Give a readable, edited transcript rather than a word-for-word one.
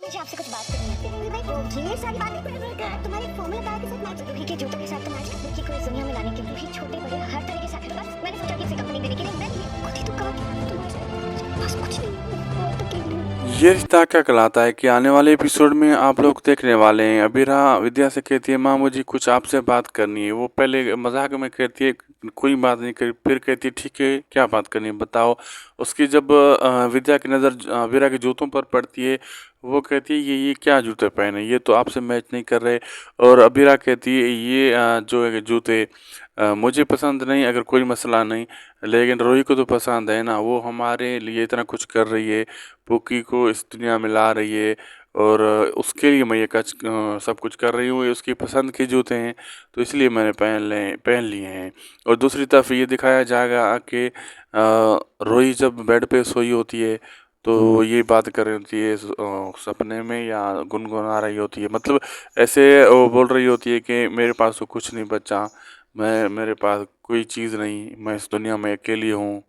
मुझे आपसे कुछ बात करनी है। भाई वो ढेर सारी बातें तुम्हारे फॉर्मूला कार के साथ मैच, रूही के जूतों के साथ तो मैच, रूही को इस दुनिया में लाने के लिए रूही छोटे बड़े हर तरह के सैक्रिफाइस मैंने सोचा कि इसे कंपनी देने के लिए मैं खुद ही तो कहा कि तुम्हारे पास कुछ नहीं है और तो केवल ये रिश्ता क्या कहलाता है कि आने वाले एपिसोड में आप लोग देखने वाले हैं। अबीरा विद्या से कहती है, माँ मुझे कुछ आपसे बात करनी है। वो पहले मजाक में कहती है कोई बात नहीं करी, फिर कहती है ठीक है क्या बात करनी है बताओ। उसकी जब विद्या की नज़र अबीरा के जूतों पर पड़ती है, वो कहती है ये क्या जूते पहने, ये तो आपसे मैच नहीं कर रहे। और अबीरा कहती है ये जो है जूते मुझे पसंद नहीं, अगर कोई मसला नहीं, लेकिन रोही को तो पसंद है ना, वो हमारे लिए इतना कुछ कर रही है, पुकी को इस दुनिया में ला रही है, और उसके लिए मैं ये सब कुछ कर रही हूँ। ये उसकी पसंद के जूते हैं तो इसलिए मैंने पहन लिए हैं। और दूसरी तरफ ये दिखाया जाएगा कि रोही जब बेड पे सोई होती है तो ये बात कर रही होती है सपने में, या गुनगुना रही होती है, मतलब ऐसे वो बोल रही होती है कि मेरे पास तो कुछ नहीं बचा, मेरे पास कोई चीज़ नहीं, मैं इस दुनिया में अकेली हूँ।